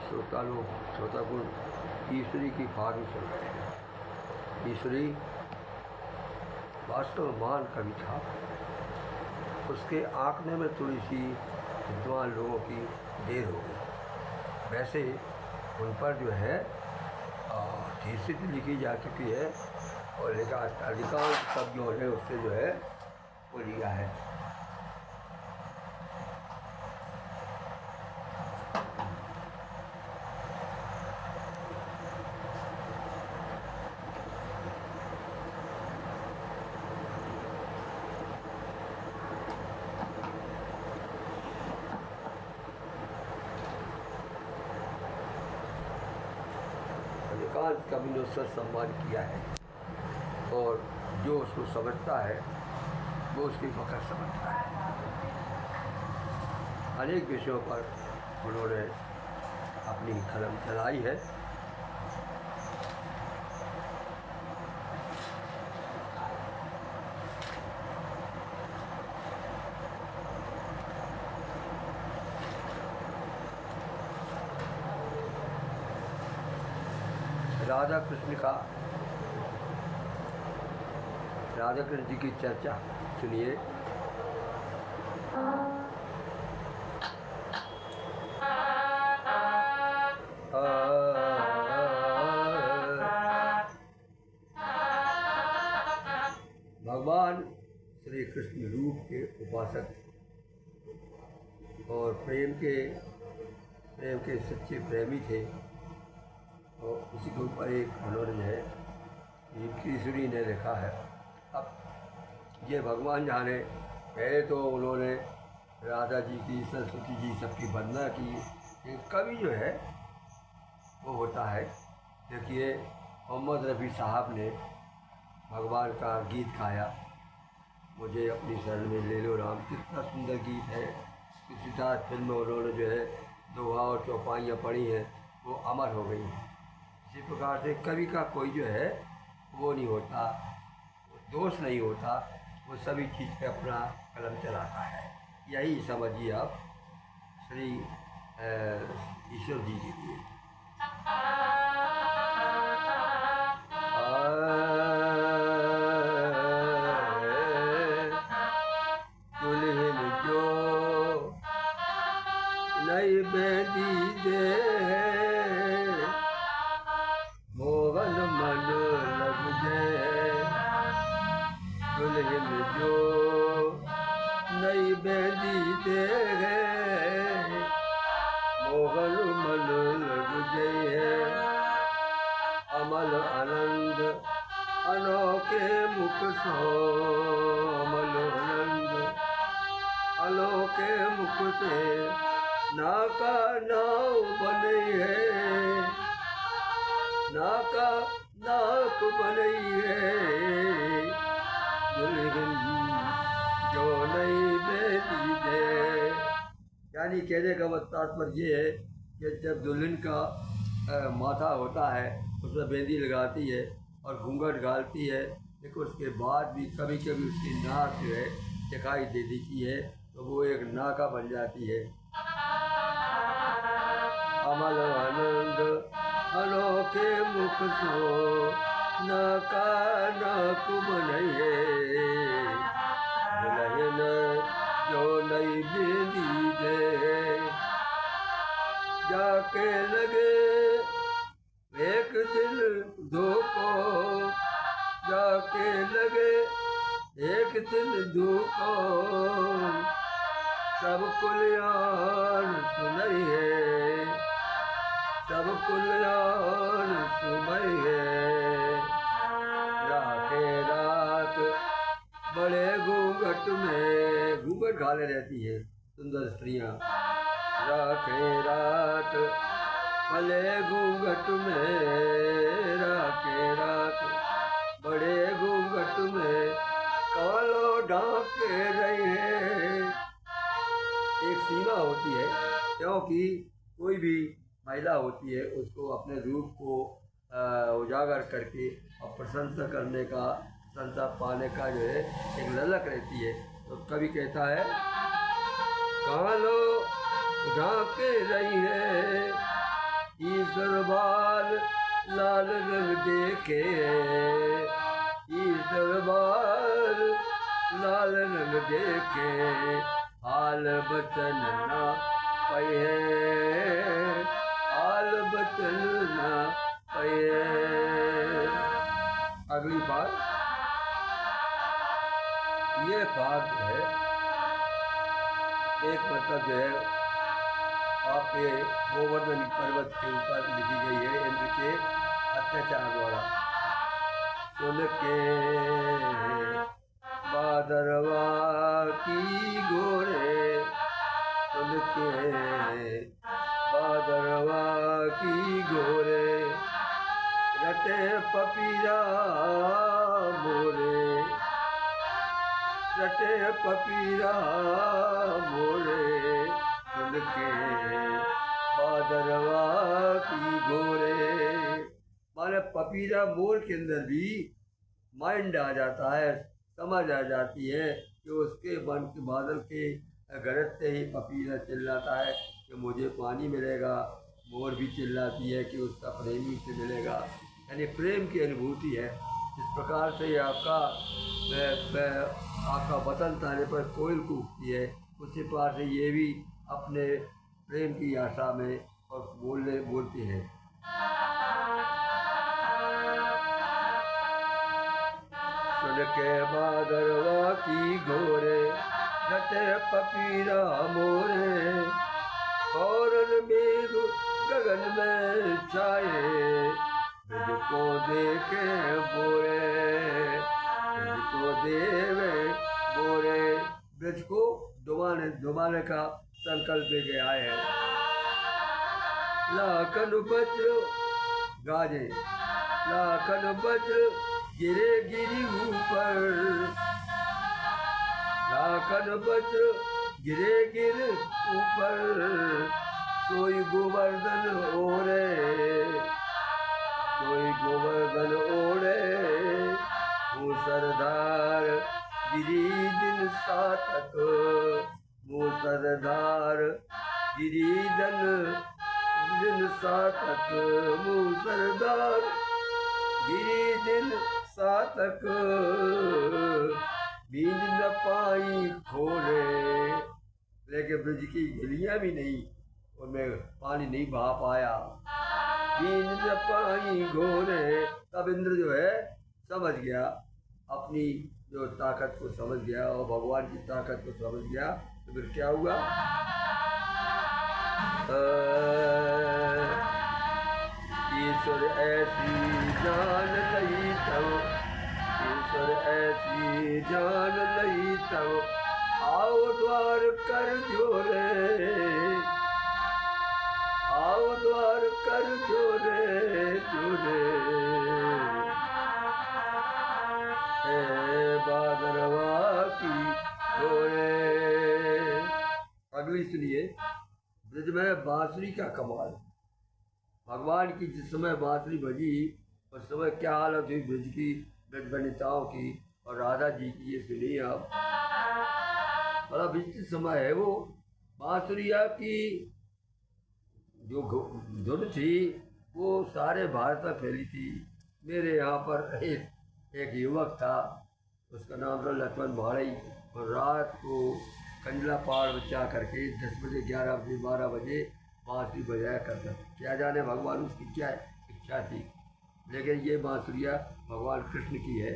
श्रोतागुण ईश्वरी की भाग में सुन रहे हैं। ईश्वरी वास्तव महान कवि था। उसके आंकने में थोड़ी सी विद्वान लोगों की देर हो गई। वैसे उन पर जो है थीसिस लिखी जा चुकी है और अधिकांश शब्दों ने उससे जो है वो लिया है। अधिकांश कवि ने उसका सम्मान किया है और जो उसको समझता है वो उसकी बखर समझता है। अनेक विषयों पर उन्होंने अपनी कलम चलाई है। राधा कृष्ण जी की चर्चा सुनिए। भगवान श्री कृष्ण रूप के उपासक और प्रेम के सच्चे प्रेमी थे और उसी के ऊपर एक उन्होंने है ईश्वरी ने लिखा है। अब ये भगवान जाने, पहले तो उन्होंने राधा जी की, सरस्वती जी सबकी वंदना की। कवि जो है वो होता है, देखिए मोहम्मद रफ़ी साहब ने भगवान का गीत गाया, मुझे अपनी शरण में ले लो राम। कितना सुंदर गीत है। किसी तरह फिल्म में उन्होंने जो है दोहा और चौपाइयाँ पढ़ी हैं, वो अमर हो गई हैं। इसी प्रकार से कवि का कोई जो है वो नहीं होता, दोष नहीं होता, वो सभी चीज़ पे अपना कलम चलाता है। यही समझिए आप श्री ईश्वर जी के लिए। दुल्हन जो नई बेदी दे मोहन मन लग जाए। दुल्हन जो नई बेदी दे मोहन मन लग जाए। अमल आनंद अनोखे मुख सो, अमल आनंद अनोखे मुख से नाका नाव बने है, नाका नाक बनी है। दुल्हन जो नई बेदी दे, यानी कहने का तात्पर्य ये है कि जब दुल्हन का माथा होता है उसमें बेंदी लगाती है और घूंघट डालती है, लेकिन उसके बाद भी कभी कभी उसकी नाक जो है दिखाई दे देती है, तो वो एक नाका बन जाती है। अमल आनंद अनोखे मुख सो नाका नाक बनइए। दुल्हन जो नई बेदी दे जाके लगे एक दिन धोखो, जाके लगे एक दिन धोखो। सब कुलियान सुनई है, सब कुलियान सुनई है। राखे रात बड़े घूंघट में, घूंघट घाले रहती है सुंदर स्त्रियाँ। राखे रात भले घूंघट में, राखे रात बड़े घूंघट में कालो ढांके रही है। एक सीमा होती है, क्योंकि कोई भी महिला होती है उसको अपने रूप को उजागर करके और प्रशंसा करने का, प्रशंसा पाने का जो है एक ललक रहती है। तो कवि कहता है कालो ढांके रही है ईश्वर बाल लाल रंग देखे, ईश्वर बाल लाल रंग देखे, हाल बचन ना पये, हाल बचन ना पये। अगली बात, ये बात जो है एक मतलब जो है आपके गोवर्धन पर्वत के ऊपर लिखी गई है इंद्र के अत्याचार द्वारा। सुन के बादरवा की घोरे, सुन के बादरवा की घोरे, रटे पपीरा मोरे, रटे पपीरा मोरे, सुन के बादरवा की घोरे। माने पपीरा मोर के अंदर भी माइंड आ जाता है, समझ आ जाती है कि उसके मन के बादल के गरजते ही पपीरा चिल्लाता है कि मुझे पानी मिलेगा, मोर भी चिल्लाती है कि उसका प्रेमी से मिलेगा, यानी प्रेम की अनुभूति है। इस प्रकार से आपका आपका वतन ताने पर कोयल कूकती है, उसी प्रकार से ये भी अपने प्रेम की आशा में और बोलते हैं। सुन के बादरवा की घोरे, रटे पपीरा मोरे, फौरन मेघ गगन में छाए, ब्रज को देखे बोरे, ब्रज को देवे बोरे। ब्रज को डुबाने का संकल्प लेके आए हैं। लाखन वज्र गाजे, लाखन वज्र गिरे गिरी ऊपर, लाखन वज्र गिरे गिर ऊपर, सोई गोवर्धन ओढ़े, सोई गोवर्धन ओढ़े, मूसरधार गिरी दिन सातक, मूसरधार गिरी दिन सातक, मूसरधार गिरी दिन सातक, बीज न पाई खोरे। लेकिन ब्रज की गलियां भी नहीं, उनमें पानी नहीं बहा पाया, बीज न पाई घोरे। तब इंद्र जो है समझ गया, अपनी जो ताकत को समझ गया और भगवान की ताकत को समझ गया, तो फिर क्या हुआ? ईश्वर ऐसी जान लई तब, ईश्वर ऐसी जान लई तब, आओ द्वार कर जोरे, आओ द्वार कर जोरे जोरे, बादरवा की घोरे। अगली सुनिए, ब्रज में बांसुरी का कमाल। भगवान की जिस समय बांसुरी बजी उस समय क्या हालत हुई ब्रज की, ब्रज वनिताओं की और राधा जी की, ये सुनिए आप। बड़ा विचित्र समय है वो। बांसुरिया की जो धुन थी वो सारे भारत में फैली थी। मेरे यहाँ पर एक युवक था, उसका नाम था लक्ष्मण भाड़ई, और रात को कंजला पहाड़ में जा करके 10 बजे 11 बजे 12 बजे बांसुरी बजाया करता था। क्या जाने भगवान उसकी क्या इच्छा थी, लेकिन ये बांसुरिया भगवान कृष्ण की है।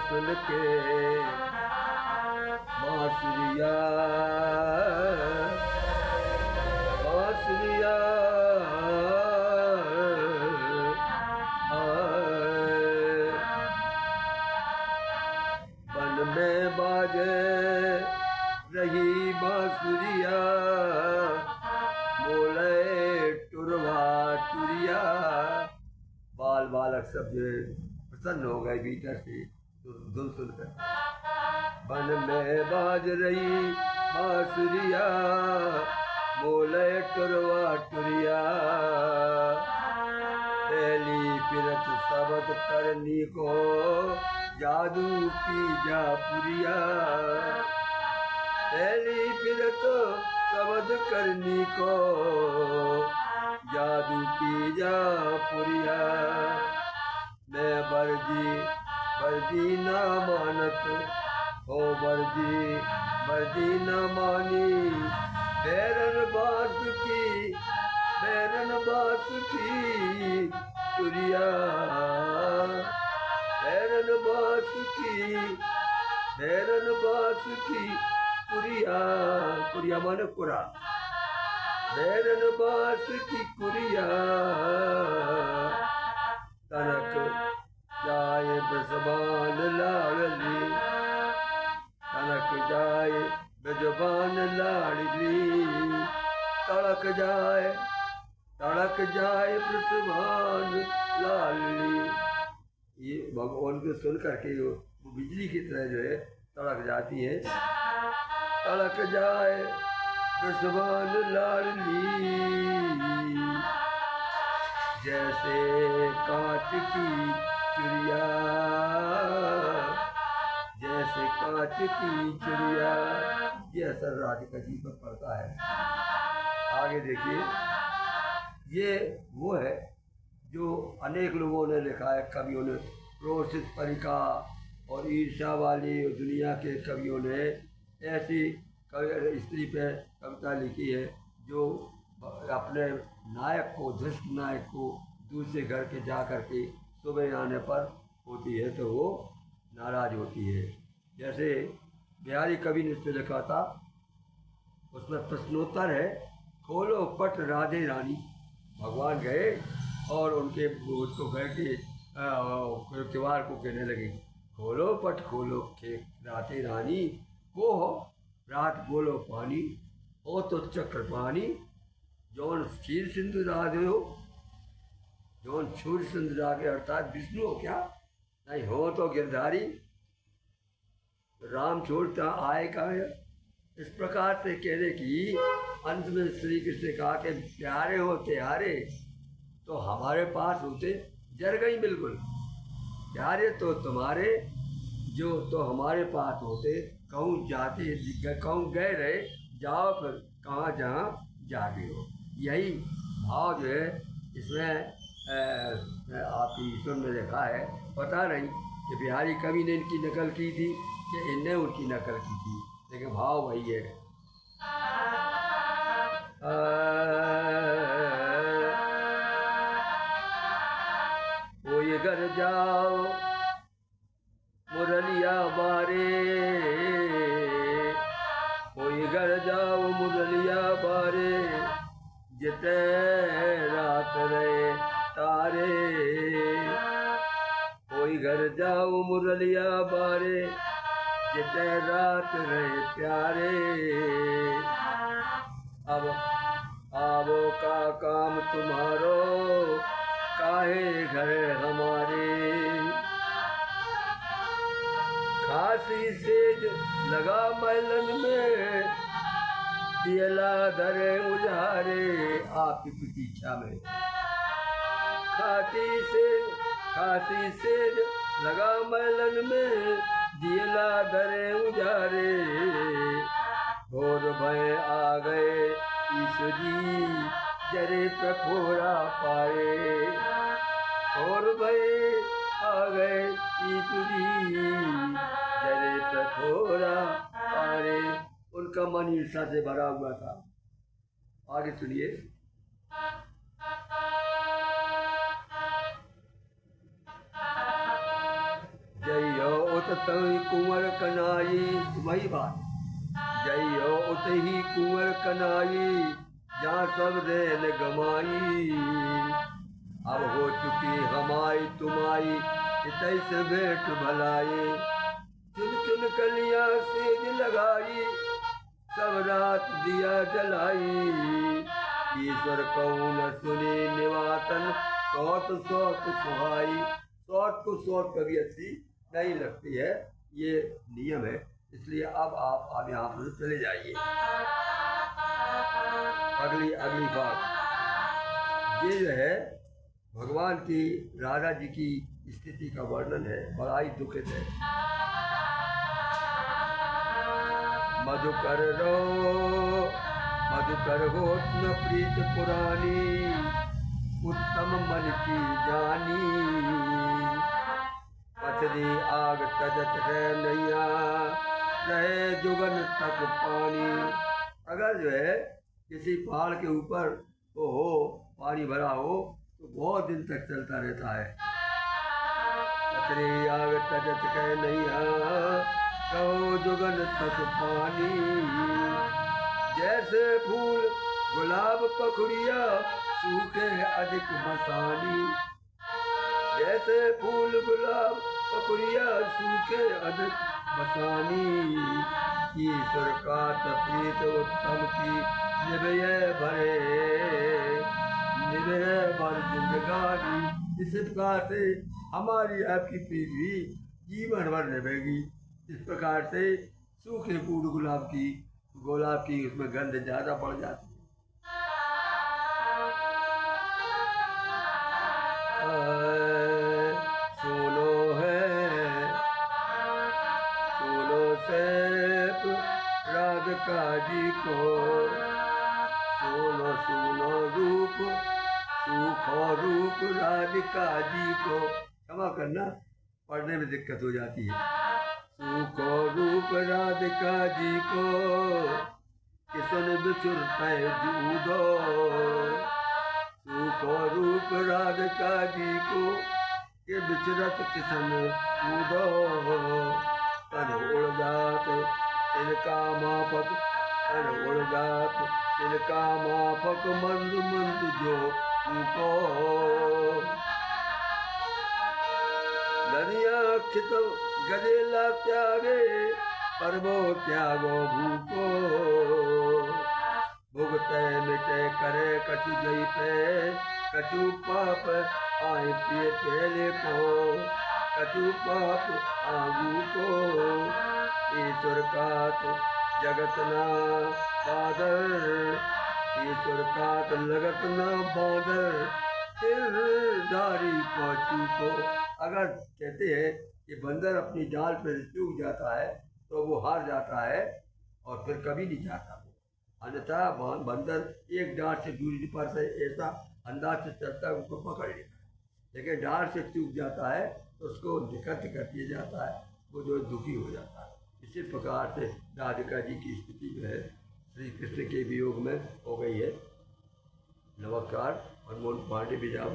सुन के बांसुरिया, बांसुरिया बन में बाजे रही बांसुरिया, बोले टुरवा टुरिया। बाल बालक सब जो प्रसन्न हो गए भीतर से धुन सुनकर। बन में बाज रही बांसुरिया, बोले टुरवा टुरिया, पहली फिरत सबद करनी को, जादू की जापुरिया, पहली फिर तो सबद करनी को जादू की जा पुरिया मैं वर्दी ना मानत हो वर्दी न मानी बैरन बास की तुरिया बैरन बास की पुरिया माने कुरा बैरन बास की कुरिया तनक जाए बजबान लाड़ली तनक जाए बजबान लाड़ली तड़क जाए बजबान लाड़ली। ये भगवान को सुन करके वो बिजली की तरह जो है तड़क जाती है। तड़क जाए बजबान लाड़ली जैसे कांच की चिड़िया जैसे कांच की चिड़िया। ये असर राधिका जी पर पड़ता है। आगे देखिए, ये वो है जो अनेक लोगों ने लिखा है, कवियों ने, रोशित परिका और ईर्ष्या वाली दुनिया के कवियों ने ऐसी स्त्री पे कविता लिखी है जो अपने नायक को, दुष्ट नायक को दूसरे घर के जा कर के सुबह आने पर होती है तो वो नाराज होती है। जैसे बिहारी कवि ने इस पर लिखा था, उसमें प्रश्नोत्तर है, खोलो पट राधे रानी। भगवान गए और उनके उसको घर के त्योहार को कहने लगे, खोलो पट खोलो राधे रानी को रात बोलो पानी हो तो चक्र पानी जौन क्षीर सिंधु राधे हो जौन क्षूर सिंधु रागे अर्थात विष्णु हो क्या नहीं हो तो गिरधारी राम छोड़ता आए का है। इस प्रकार से कहने की अंत में श्री कृष्ण ने कहा कि प्यारे हो त्यारे तो हमारे पास होते जर गई बिल्कुल, प्यारे तो तुम्हारे जो तो हमारे पास होते, कहूँ जाते कहूँ गए रहे जाओ फिर कहाँ जहाँ जागे हो। यही भाव जो है इसमें आपकी ईश्वर में लिखा है। पता नहीं कि बिहारी कवि ने इनकी नकल की थी कि इनने उनकी नकल की थी, लेकिन भाव वही है। कोई घर जाओ मुरलिया बारे, कोई घर जाओ मुरलिया बारे जिते रात रहे तारे। कोई घर जाओ मुरलिया बारे जिते रात रहे प्यारे। अब आवो का काम तुम्हारो काहे घर हमारे। खासी सेज लगा महलन में दियला धरे उजारे। आपकी प्रतीक्षा में खासी सेज लगा महलन में दियला धरे उजारे। भोर भय आ गए ईश्वरी जरे पखोरा पाए। भोर भय आ गए ईश्वरी जरे पखोरा पाए। उनका मन ईर्ष्या से भरा हुआ था। आगे सुनिए। जय हो उत तही कुंवर कनाई, वही बात, जय हो उत ही कुंवर कनाई जहाँ सब रेल गमाई। अब हो चुकी हमारी तुम्हारी इतई से भेंट भलाई। चुन चुन कलियां सेज लगाई सब रात दिया जलाई। ईश्वर कहूँ न सुनी निवातन सौत सौत सुहाई। सौत को सौत कभी अच्छी नहीं लगती है, ये नियम है। इसलिए अब यहाँ पर चले जाइए। अगली बात ये जो है भगवान की राधा जी की स्थिति का वर्णन है, बड़ा ही दुखित है। मधुकर रो मधुकर हो न प्रीत पुरानी, उत्तम मन की जानी। पथरी आग तजत है नैया, रहे जुगन तक पानी। अगर जो है किसी पहाड़ के ऊपर तो हो पानी भरा हो तो बहुत दिन तक चलता रहता है। पथरी आग तजत है नैया, रहो जुगन तक पानी। जैसे फूल गुलाब पखुड़िया, सूखे अधिक मसानी। जैसे फूल गुलाब पखुड़िया, सूखे अधिक मसानी। ईश्वर का प्रीत उत्तम की, निभये भरे निभये भर जिंदगानी। इस प्रकार से हमारी आपकी प्रीत भी जीवन भर निभेगी। इस प्रकार से सूखे फूल गुलाब की उसमें गंध ज्यादा बढ़ जाती है। सुनो सेठ राधिका जी को, सुनो रूप सूखो रूप राधिका जी को। क्षमा करना, पढ़ने में दिक्कत हो जाती है। सूखो रूप राधिका जी को, किसन बिछुरते जूदो। सूखो रूप राधिका जी को, के बिचरत किसन कूदो। तन उड़ जात तिनका माफक, तन उड़ जात तिनका माफक, मंद मंद जो उनको। नदिया खित गदेला त्यागे, परबो त्यागो भूको। भुगते मिटे करे कछु जई पे, कछु पाप आए पिए पहले को। कछु पाप आगू को, ईश्वर का जगत ना बादर। ईश्वर का लगत ना बादर, डारी को चूको। अगर कहते हैं कि बंदर अपनी डाल पर चूक जाता है तो वो हार जाता है और फिर कभी नहीं जाता। अन्यथा बंदर एक डाल से दूसरी पर से ऐसा अंदाज से चलता है, उसको पकड़ लेता है। लेकिन डाल से चूक जाता है तो उसको निकट कर दिया जाता है, वो जो दुखी हो जाता है। इसी प्रकार से राधिका जी की स्थिति जो है श्री कृष्ण के वियोग में हो गई है। नमस्कार, मनमोहन पांडे भी जाओ।